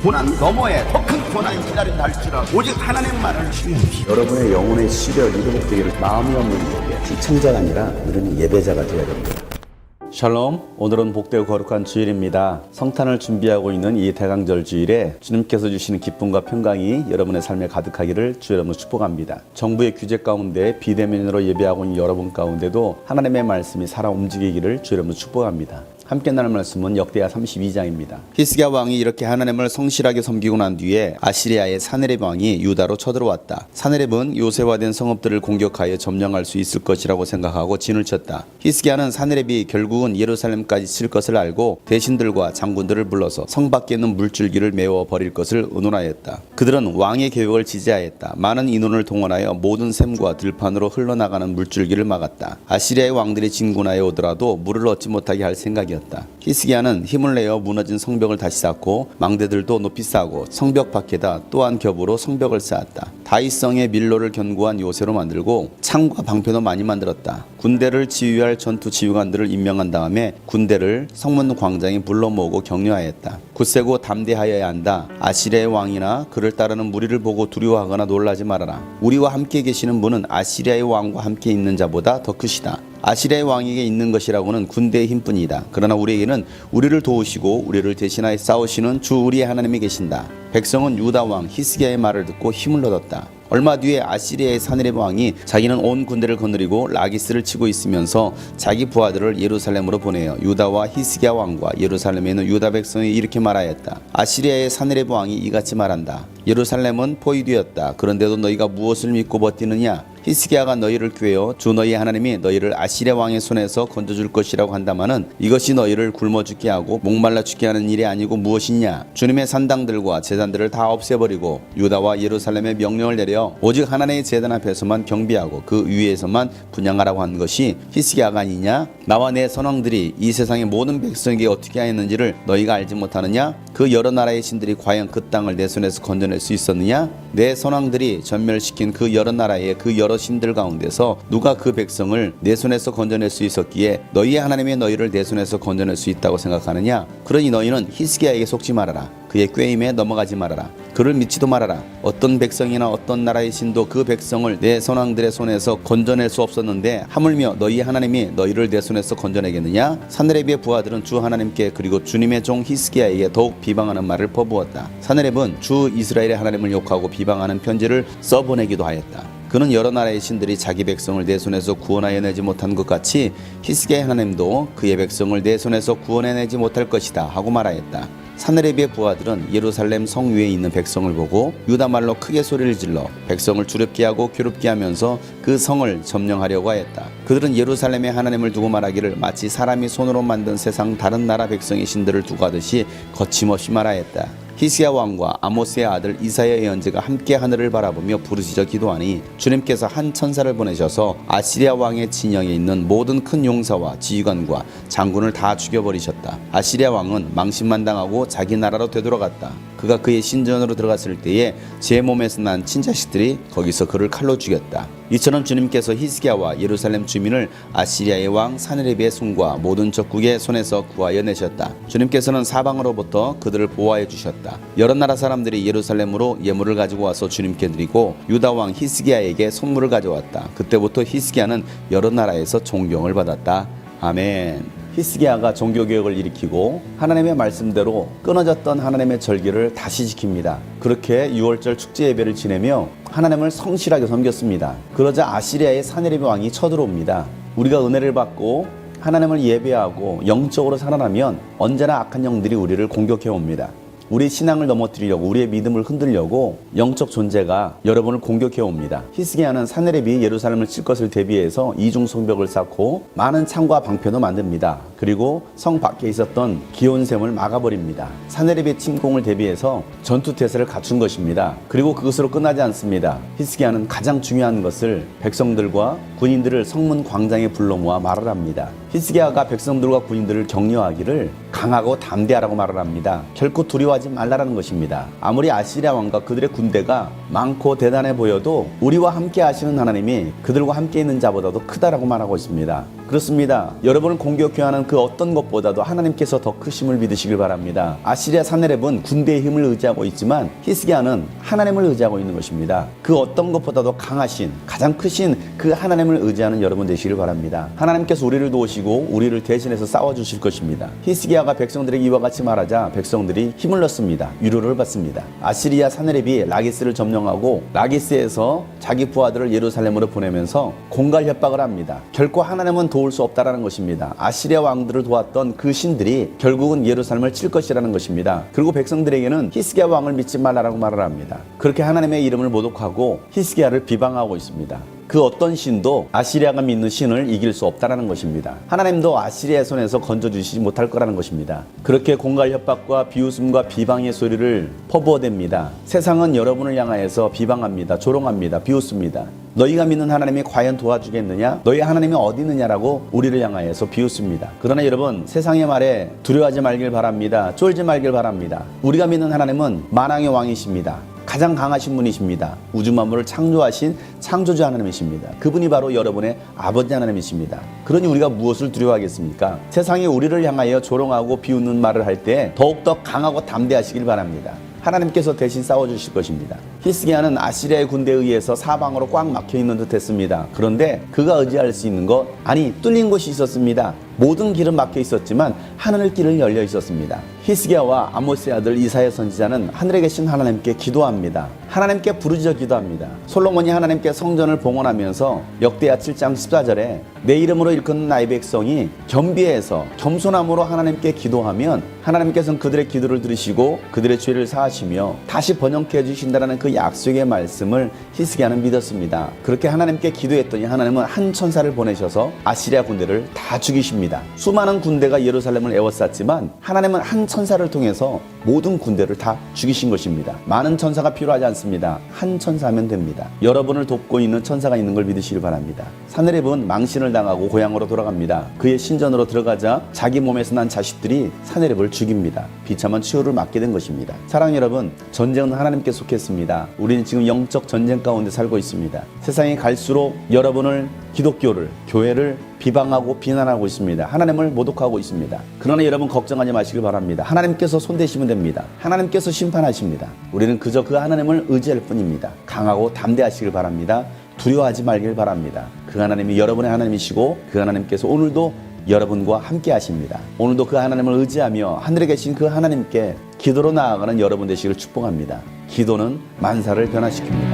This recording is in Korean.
고난 너머에 더 큰 고난이 기다린다 할지라도 오직 하나님만을 신뢰하십시오. 여러분의 영혼의 시력이 회복되기를 마음이 없는 이에게 시청자가 아니라 우리는 예배자가 되어야 됩니다. 샬롬, 오늘은 복되고 거룩한 주일입니다. 성탄을 준비하고 있는 이 대강절 주일에 주님께서 주시는 기쁨과 평강이 여러분의 삶에 가득하기를 주 여러분을 축복합니다. 정부의 규제 가운데 비대면으로 예배하고 있는 여러분 가운데도 하나님의 말씀이 살아 움직이기를 주 여러분을 축복합니다. 함께 나눌 말씀은 역대하 32장입니다. 히스기야 왕이 이렇게 하나님을 성실하게 섬기고 난 뒤에 아시리아의 사네립 왕이 유다로 쳐들어왔다. 사네립은 요새화된 성읍들을 공격하여 점령할 수 있을 것이라고 생각하고 진을 쳤다. 히스기야는 사네립이 결국은 예루살렘까지 칠 것을 알고 대신들과 장군들을 불러서 성 밖에 있는 물줄기를 메워 버릴 것을 의논하였다. 그들은 왕의 계획을 지지하였다. 많은 인원을 동원하여 모든 샘과 들판으로 흘러나가는 물줄기를 막았다. 아시리아의 왕들이 진군하여 오더라도 물을 얻지 못하게 할 생각이었다. 히스기야는 힘을 내어 무너진 성벽을 다시 쌓고 망대들도 높이 쌓고 성벽 밖에다 또한 겹으로 성벽을 쌓았다. 다윗성의 밀로를 견고한 요새로 만들고 창과 방패도 많이 만들었다. 군대를 지휘할 전투 지휘관들을 임명한 다음에 군대를 성문 광장에 불러 모으고 격려하였다. 굳세고 담대하여야 한다. 아시리아의 왕이나 그를 따르는 무리를 보고 두려워하거나 놀라지 말아라. 우리와 함께 계시는 분은 아시리아의 왕과 함께 있는 자보다 더 크시다. 아시리아의 왕에게 있는 것이라고는 군대의 힘뿐이다. 그러나 우리에게는 우리를 도우시고 우리를 대신하여 싸우시는 주 우리의 하나님이 계신다. 백성은 유다 왕 히스기야의 말을 듣고 힘을 얻었다. 얼마 뒤에 아시리아의 사네립 왕이 자기는 온 군대를 거느리고 라기스를 치고 있으면서 자기 부하들을 예루살렘으로 보내어 유다와 히스기야 왕과 예루살렘에 있는 유다 백성이 이렇게 말하였다. 아시리아의 사네립 왕이 이같이 말한다. 예루살렘은 포위되었다. 그런데도 너희가 무엇을 믿고 버티느냐? 히스기야가 너희를 꾀어 주 너희 하나님이 너희를 아시리아 왕의 손에서 건져줄 것이라고 한다마는 이것이 너희를 굶어 죽게 하고 목말라 죽게 하는 일이 아니고 무엇이냐? 주님의 산당들과 제단들을 다 없애버리고 유다와 예루살렘에 명령을 내려 오직 하나님의 제단 앞에서만 경비하고 그 위에서만 분향하라고 한 것이 히스기야가 아니냐? 나와 내 선왕들이 이 세상의 모든 백성에게 어떻게 하였는지를 너희가 알지 못하느냐? 그 여러 나라의 신들이 과연 그 땅을 내 손에서 건져낼 수 있었느냐? 내 선왕들이 전멸시킨 그 여러 나라의 그 여러 신들 가운데서 누가 그 백성을 내 손에서 건져낼 수 있었기에 너희의 하나님이 너희를 내 손에서 건져낼 수 있다고 생각하느냐? 그러니 너희는 히스기야에게 속지 말아라. 그의 꾀임에 넘어가지 말아라. 그를 믿지도 말아라. 어떤 백성이나 어떤 나라의 신도 그 백성을 내 선왕들의 손에서 건져낼 수 없었는데 하물며 너희 하나님이 너희를 내 손에서 건져내겠느냐? 사네립의 부하들은 주 하나님께 그리고 주님의 종 히스기야에게 더욱 비방하는 말을 퍼부었다. 사네립은 주 이스라엘의 하나님을 욕하고 비방하는 편지를 써보내기도 하였다. 그는 여러 나라의 신들이 자기 백성을 내 손에서 구원하여 내지 못한 것 같이 히스기야의 하나님도 그의 백성을 내 손에서 구원해내지 못할 것이다 하고 말하였다. 사네립의 부하들은 예루살렘 성 위에 있는 백성을 보고 유다 말로 크게 소리를 질러 백성을 두렵게 하고 괴롭게 하면서 그 성을 점령하려고 하였다. 그들은 예루살렘의 하나님을 두고 말하기를 마치 사람이 손으로 만든 세상 다른 나라 백성의 신들을 두고 하듯이 거침없이 말하였다. 히스기야 왕과 아모스의 아들 이사야 예언자가 함께 하늘을 바라보며 부르짖어 기도하니 주님께서 한 천사를 보내셔서 아시리아 왕의 진영에 있는 모든 큰 용사와 지휘관과 장군을 다 죽여버리셨다. 아시리아 왕은 망신만 당하고 자기 나라로 되돌아갔다. 그가 그의 신전으로 들어갔을 때에 제 몸에서 난 친자식들이 거기서 그를 칼로 죽였다. 이처럼 주님께서 히스기야와 예루살렘 주민을 아시리아의 왕 사네립의 손과 모든 적국의 손에서 구하여 내셨다. 주님께서는 사방으로부터 그들을 보호하여 주셨다. 여러 나라 사람들이 예루살렘으로 예물을 가지고 와서 주님께 드리고 유다 왕 히스기야에게 선물을 가져왔다. 그때부터 히스기야는 여러 나라에서 존경을 받았다. 아멘. 히스기야가 종교개혁을 일으키고 하나님의 말씀대로 끊어졌던 하나님의 절기를 다시 지킵니다. 그렇게 6월절 축제 예배를 지내며 하나님을 성실하게 섬겼습니다. 그러자 아시리아의 사네립 왕이 쳐들어옵니다. 우리가 은혜를 받고 하나님을 예배하고 영적으로 살아나면 언제나 악한 영들이 우리를 공격해 옵니다. 우리 신앙을 넘어뜨리려고 우리의 믿음을 흔들려고 영적 존재가 여러분을 공격해 옵니다. 히스기야는 사네립이 예루살렘을 칠 것을 대비해서 이중 성벽을 쌓고 많은 창과 방패도 만듭니다. 그리고 성 밖에 있었던 기온샘을 막아버립니다. 사네립의 침공을 대비해서 전투태세를 갖춘 것입니다. 그리고 그것으로 끝나지 않습니다. 히스기야는 가장 중요한 것을 백성들과 군인들을 성문 광장에 불러 모아 말을 합니다. 히스기야가 백성들과 군인들을 격려하기를 강하고 담대하라고 말을 합니다. 결코 두려워하지 말라라는 것입니다. 아무리 아시리아 왕과 그들의 군대가 많고 대단해 보여도 우리와 함께 하시는 하나님이 그들과 함께 있는 자보다도 크다라고 말하고 있습니다. 그렇습니다. 여러분을 공격해 하는 그 어떤 것보다도 하나님께서 더 크심을 믿으시길 바랍니다. 아시리아 사네립은 군대의 힘을 의지하고 있지만 히스기야는 하나님을 의지하고 있는 것입니다. 그 어떤 것보다도 강하신, 가장 크신 그 하나님을 의지하는 여러분 되시길 바랍니다. 하나님께서 우리를 도우시고 우리를 대신해서 싸워주실 것입니다. 히스기야가 백성들에게 이와 같이 말하자 백성들이 힘을 넣습니다. 위로를 받습니다. 아시리아 사네립이 라기스를 점령하고 라기스에서 자기 부하들을 예루살렘으로 보내면서 공갈 협박을 합니다. 결코 하나님은 도울 수 없다라는 것입니다. 아시리아 왕들을 도왔던 그 신들이 결국은 예루살렘을 칠 것이라는 것입니다. 그리고 백성들에게는 히스기야 왕을 믿지 말라라고 말을 합니다. 그렇게 하나님의 이름을 모독하고 히스기야를 비방하고 있습니다. 그 어떤 신도 아시리아가 믿는 신을 이길 수 없다는 것입니다. 하나님도 아시리아의 손에서 건져주시지 못할 거라는 것입니다. 그렇게 공갈 협박과 비웃음과 비방의 소리를 퍼부어댑니다. 세상은 여러분을 향하여서 비방합니다. 조롱합니다. 비웃습니다. 너희가 믿는 하나님이 과연 도와주겠느냐? 너희 하나님이 어디 있느냐라고 우리를 향하여서 비웃습니다. 그러나 여러분, 세상의 말에 두려워하지 말길 바랍니다. 쫄지 말길 바랍니다. 우리가 믿는 하나님은 만왕의 왕이십니다. 가장 강하신 분이십니다. 우주 만물을 창조하신 창조주 하나님이십니다. 그분이 바로 여러분의 아버지 하나님이십니다. 그러니 우리가 무엇을 두려워하겠습니까? 세상이 우리를 향하여 조롱하고 비웃는 말을 할 때 더욱더 강하고 담대하시길 바랍니다. 하나님께서 대신 싸워주실 것입니다. 히스기야는 아시리아의 군대에 의해서 사방으로 꽉 막혀있는 듯 했습니다. 그런데 그가 의지할 수 있는 것, 아니 뚫린 곳이 있었습니다. 모든 길은 막혀 있었지만 하늘 길은 열려 있었습니다. 히스기야와 아모스의 아들 이사야 선지자는 하늘에 계신 하나님께 기도합니다. 하나님께 부르짖어 기도합니다. 솔로몬이 하나님께 성전을 봉헌하면서 역대하 7장 14절에 내 이름으로 일컫는 나의 백성이 겸비해서 겸손함으로 하나님께 기도하면 하나님께서는 그들의 기도를 들으시고 그들의 죄를 사하시며 다시 번영케 해주신다는 그 약속의 말씀을 히스기야는 믿었습니다. 그렇게 하나님께 기도했더니 하나님은 한 천사를 보내셔서 아시리아 군대를 다 죽이십니다. 수많은 군대가 예루살렘을 에워쌌지만 하나님은 한 천사를 통해서 모든 군대를 다 죽이신 것입니다. 많은 천사가 필요하지 않습니다. 한 천사면 됩니다. 여러분을 돕고 있는 천사가 있는 걸 믿으시길 바랍니다. 사네립은 망신을 당하고 고향으로 돌아갑니다. 그의 신전으로 들어가자 자기 몸에서 난 자식들이 사네립을 죽입니다. 비참한 치유를 맞게 된 것입니다. 사랑하는 여러분, 전쟁은 하나님께 속했습니다. 우리는 지금 영적 전쟁 가운데 살고 있습니다. 세상이 갈수록 여러분을, 기독교를, 교회를 비방하고 비난하고 있습니다. 하나님을 모독하고 있습니다. 그러나 여러분 걱정하지 마시길 바랍니다. 하나님께서 손대시면 됩니다. 하나님께서 심판하십니다. 우리는 그저 그 하나님을 의지할 뿐입니다. 강하고 담대하시길 바랍니다. 두려워하지 말길 바랍니다. 그 하나님이 여러분의 하나님이시고 그 하나님께서 오늘도 여러분과 함께 하십니다. 오늘도 그 하나님을 의지하며 하늘에 계신 그 하나님께 기도로 나아가는 여러분 되시길 축복합니다. 기도는 만사를 변화시킵니다.